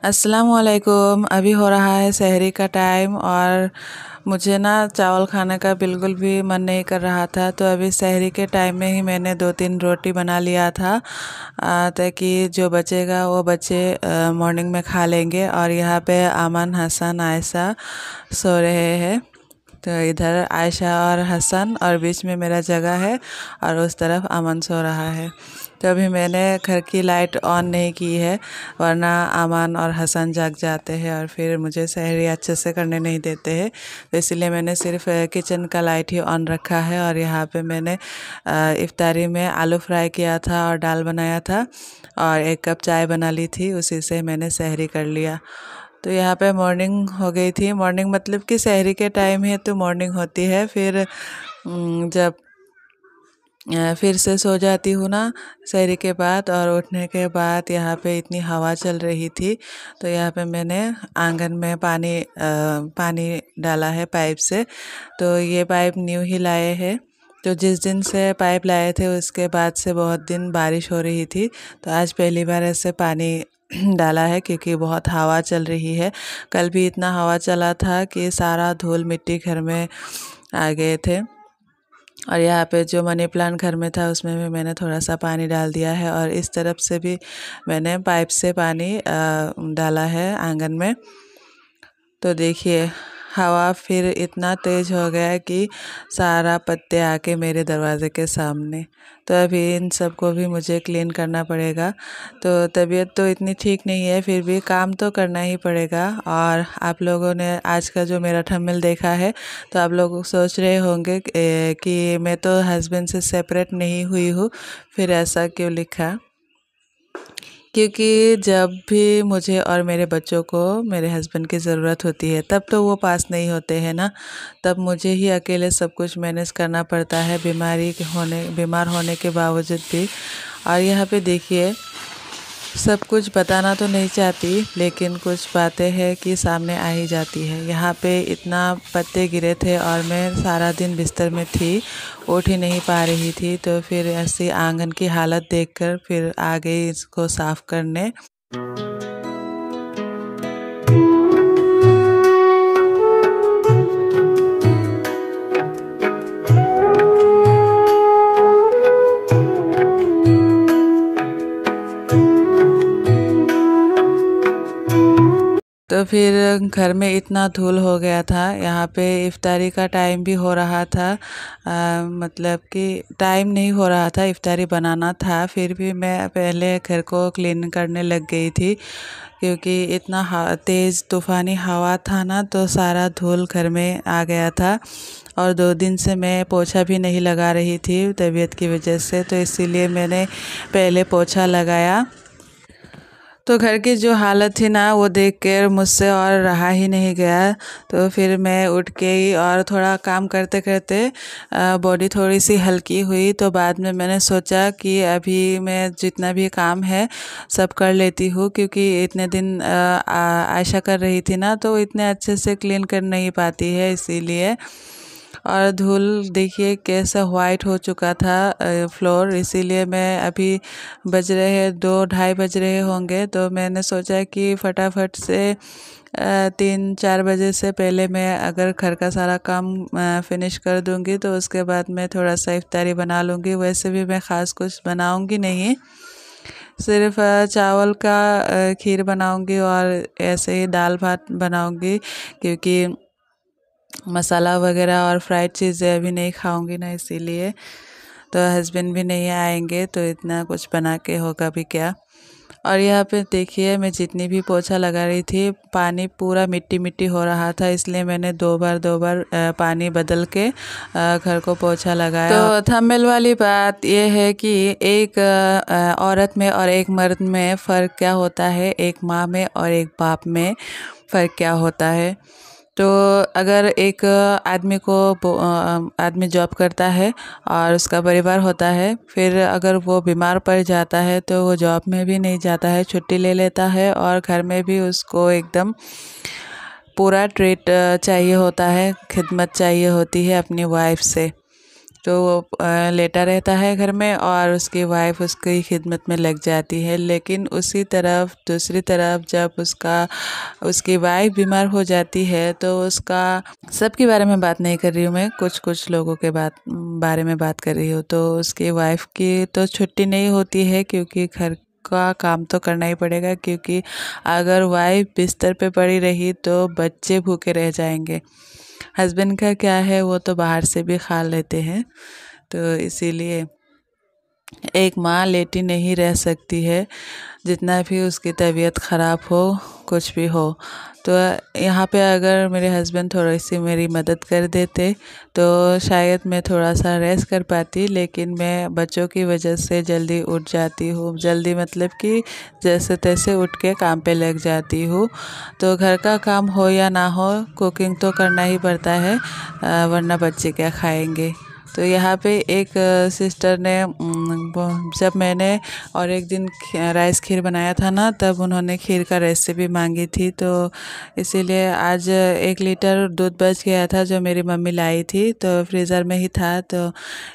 अस्सलामुअलैकुम। अभी हो रहा है सहरी का टाइम और मुझे ना चावल खाने का बिल्कुल भी मन नहीं कर रहा था। तो अभी सहरी के टाइम में ही मैंने 2-3 रोटी बना लिया था ताकि जो बचेगा वो बच्चे मॉर्निंग में खा लेंगे। और यहाँ पे अमन, हसन, आयशा सो रहे हैं। तो इधर आयशा और हसन और बीच में मेरा जगह है और उस तरफ अमन सो रहा है। तो अभी मैंने घर की लाइट ऑन नहीं की है, वरना अमन और हसन जाग जाते हैं और फिर मुझे सहरी अच्छे से करने नहीं देते हैं। तो इसलिए मैंने सिर्फ किचन का लाइट ही ऑन रखा है। और यहाँ पे मैंने इफ्तारी में आलू फ्राई किया था और दाल बनाया था और 1 कप चाय बना ली थी, उसी से मैंने सहरी कर लिया। तो यहाँ पे मॉर्निंग हो गई थी। मॉर्निंग मतलब कि सहरी के टाइम है तो मॉर्निंग होती है। फिर जब फिर से सो जाती हूँ ना सहरी के बाद, और उठने के बाद यहाँ पे इतनी हवा चल रही थी। तो यहाँ पे मैंने आंगन में पानी डाला है पाइप से। तो ये पाइप न्यू ही लाए हैं। तो जिस दिन से पाइप लाए थे उसके बाद से बहुत दिन बारिश हो रही थी, तो आज पहली बार ऐसे पानी डाला है क्योंकि बहुत हवा चल रही है। कल भी इतना हवा चला था कि सारा धूल मिट्टी घर में आ गए थे। और यहाँ पे जो मनी प्लांट घर में था उसमें भी मैंने थोड़ा सा पानी डाल दिया है और इस तरफ से भी मैंने पाइप से पानी डाला है आंगन में। तो देखिए हवा फिर इतना तेज़ हो गया कि सारा पत्ते आके मेरे दरवाज़े के सामने। तो अभी इन सब को भी मुझे क्लीन करना पड़ेगा। तो तबीयत तो इतनी ठीक नहीं है, फिर भी काम तो करना ही पड़ेगा। और आप लोगों ने आज का जो मेरा थंबनेल देखा है तो आप लोग सोच रहे होंगे कि मैं तो हस्बैंड से सेपरेट नहीं हुई हूँ, फिर ऐसा क्यों लिखा। क्योंकि जब भी मुझे और मेरे बच्चों को मेरे हस्बैंड की ज़रूरत होती है तब तो वो पास नहीं होते हैं ना, तब मुझे ही अकेले सब कुछ मैनेज करना पड़ता है बीमार होने के बावजूद भी। और यहाँ पे देखिए सब कुछ बताना तो नहीं चाहती, लेकिन कुछ बातें हैं कि सामने आ ही जाती है। यहाँ पे इतना पत्ते गिरे थे और मैं सारा दिन बिस्तर में थी, उठ ही नहीं पा रही थी। तो फिर ऐसी आंगन की हालत देखकर फिर आ गई इसको साफ़ करने। तो फिर घर में इतना धूल हो गया था। यहाँ पे इफ्तारी का टाइम भी हो रहा था, मतलब कि टाइम नहीं हो रहा था, इफ्तारी बनाना था। फिर भी मैं पहले घर को क्लीन करने लग गई थी क्योंकि इतना तेज़ तूफ़ानी हवा था ना, तो सारा धूल घर में आ गया था। और 2 दिन से मैं पोछा भी नहीं लगा रही थी तबीयत की वजह से, तो इसीलिए मैंने पहले पोछा लगाया। तो घर की जो हालत थी ना वो देख कर मुझसे और रहा ही नहीं गया। तो फिर मैं उठ के ही और थोड़ा काम करते करते बॉडी थोड़ी सी हल्की हुई। तो बाद में मैंने सोचा कि अभी मैं जितना भी काम है सब कर लेती हूँ, क्योंकि इतने दिन आयशा कर रही थी ना, तो इतने अच्छे से क्लीन कर नहीं पाती है इसीलिए। और धूल देखिए कैसा वाइट हो चुका था फ्लोर, इसीलिए मैं अभी बज रहे हैं 2-2:30 बज रहे होंगे। तो मैंने सोचा कि फटाफट से 3-4 बजे से पहले मैं अगर घर का सारा काम फिनिश कर दूंगी तो उसके बाद मैं थोड़ा सा इफ्तारी बना लूँगी। वैसे भी मैं ख़ास कुछ बनाऊंगी नहीं, सिर्फ चावल का खीर बनाऊंगी और ऐसे ही दाल भात बनाऊंगी, क्योंकि मसाला वगैरह और फ्राइड चीज़ें अभी नहीं खाऊंगी ना, इसीलिए। तो हस्बैंड भी नहीं आएंगे तो इतना कुछ बना के होगा भी क्या। और यहाँ पे देखिए मैं जितनी भी पोछा लगा रही थी पानी पूरा मिट्टी मिट्टी हो रहा था, इसलिए मैंने दो बार पानी बदल के घर को पोछा लगाया। तो थंबनेल वाली बात ये है कि एक औरत में और एक मर्द में फ़र्क क्या होता है, एक माँ में और एक बाप में फ़र्क क्या होता है। तो अगर एक आदमी जॉब करता है और उसका परिवार होता है, फिर अगर वो बीमार पड़ जाता है तो वो जॉब में भी नहीं जाता है, छुट्टी ले लेता है और घर में भी उसको एकदम पूरा ट्रीट चाहिए होता है, खिदमत चाहिए होती है अपनी वाइफ से। तो वो लेटा रहता है घर में और उसकी वाइफ उसकी खिदमत में लग जाती है। लेकिन उसी तरफ दूसरी तरफ जब उसकी वाइफ बीमार हो जाती है तो उसका, सबके बारे में बात नहीं कर रही हूँ मैं, कुछ कुछ लोगों के बारे में बात कर रही हूँ। तो उसकी वाइफ की तो छुट्टी नहीं होती है क्योंकि घर का काम तो करना ही पड़ेगा, क्योंकि अगर वाइफ बिस्तर पे पड़ी रही तो बच्चे भूखे रह जाएंगे। हस्बैंड का क्या है, वो तो बाहर से भी खा लेते हैं। तो इसीलिए एक माँ लेटी नहीं रह सकती है, जितना भी उसकी तबीयत ख़राब हो, कुछ भी हो। तो यहाँ पे अगर मेरे हस्बैंड थोड़ी सी मेरी मदद कर देते तो शायद मैं थोड़ा सा रेस्ट कर पाती, लेकिन मैं बच्चों की वजह से जल्दी उठ जाती हूँ। जल्दी मतलब कि जैसे तैसे उठ के काम पे लग जाती हूँ। तो घर का काम हो या ना हो, कुकिंग तो करना ही पड़ता है, वरना बच्चे क्या खाएंगे। तो यहाँ पे एक सिस्टर ने जब मैंने और एक दिन राइस खीर बनाया था ना, तब उन्होंने खीर का रेसिपी मांगी थी। तो इसीलिए आज 1 लीटर दूध बच गया था जो मेरी मम्मी लाई थी, तो फ्रीज़र में ही था। तो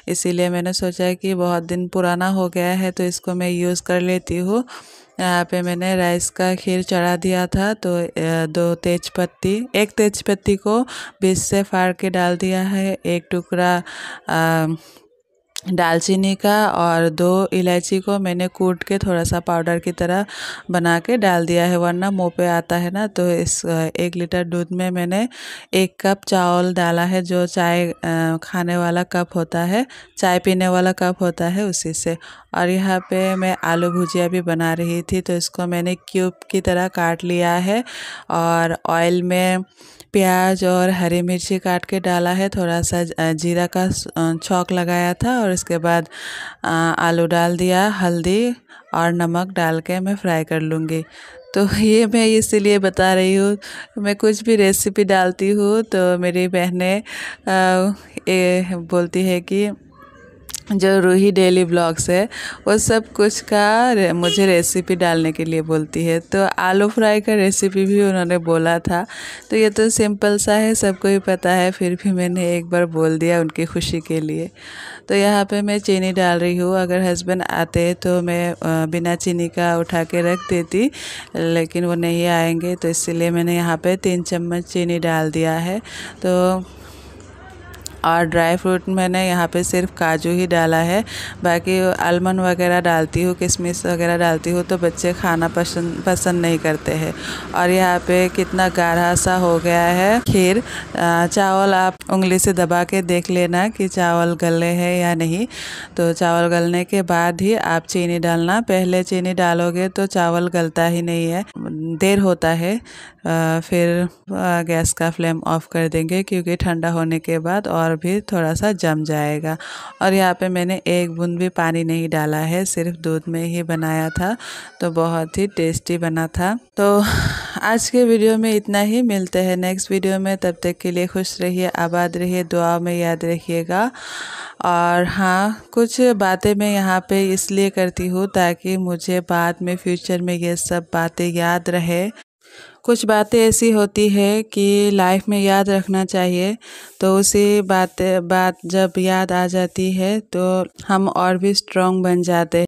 इसीलिए मैंने सोचा कि बहुत दिन पुराना हो गया है तो इसको मैं यूज़ कर लेती हूँ। यहाँ पे मैंने राइस का खीर चढ़ा दिया था। तो 1 तेज पत्ती को बीच से फाड़ के डाल दिया है, 1 टुकड़ा दालचीनी का, और 2 इलायची को मैंने कूट के थोड़ा सा पाउडर की तरह बना के डाल दिया है, वरना मुंह पे आता है ना। तो इस 1 लीटर दूध में मैंने 1 कप चावल डाला है, जो चाय खाने वाला कप होता है, चाय पीने वाला कप होता है, उसी से। और यहाँ पे मैं आलू भुजिया भी बना रही थी, तो इसको मैंने क्यूब की तरह काट लिया है और ऑयल में प्याज और हरी मिर्ची काट के डाला है, थोड़ा सा जीरा का छौंक लगाया था, और इसके बाद आलू डाल दिया, हल्दी और नमक डाल के मैं फ्राई कर लूँगी। तो ये मैं इसीलिए बता रही हूँ, मैं कुछ भी रेसिपी डालती हूँ तो मेरी बहनें बोलती है कि जो रूही डेली ब्लॉग्स है वो सब कुछ का मुझे रेसिपी डालने के लिए बोलती है। तो आलू फ्राई का रेसिपी भी उन्होंने बोला था। तो ये तो सिंपल सा है, सबको ही पता है, फिर भी मैंने एक बार बोल दिया उनकी खुशी के लिए। तो यहाँ पे मैं चीनी डाल रही हूँ। अगर हस्बैंड आते तो मैं बिना चीनी का उठा के रख देती, लेकिन वो नहीं आएंगे, तो इसलिए मैंने यहाँ पे 3 चम्मच चीनी डाल दिया है। तो और ड्राई फ्रूट मैंने यहाँ पे सिर्फ काजू ही डाला है, बाकी आलमंड वगैरह डालती हूँ, किशमिश वगैरह डालती हूँ तो बच्चे खाना पसंद नहीं करते हैं। और यहाँ पे कितना गाढ़ा सा हो गया है खीर। चावल आप उंगली से दबा के देख लेना कि चावल गले हैं या नहीं। तो चावल गलने के बाद ही आप चीनी डालना, पहले चीनी डालोगे तो चावल गलता ही नहीं है, देर होता है। फिर गैस का फ्लेम ऑफ कर देंगे, क्योंकि ठंडा होने के बाद और भी थोड़ा सा जम जाएगा। और यहाँ पे मैंने 1 बूंद भी पानी नहीं डाला है, सिर्फ दूध में ही बनाया था, तो बहुत ही टेस्टी बना था। तो आज के वीडियो में इतना ही, मिलते हैं नेक्स्ट वीडियो में। तब तक के लिए खुश रहिए, आबाद रहिए, दुआ में याद रखिएगा। और हाँ, कुछ बातें मैं यहाँ पे इसलिए करती हूँ ताकि मुझे बाद में फ्यूचर में ये सब बातें याद रहे। कुछ बातें ऐसी होती है कि लाइफ में याद रखना चाहिए, तो उसी बात जब याद आ जाती है तो हम और भी स्ट्रॉन्ग बन जाते हैं।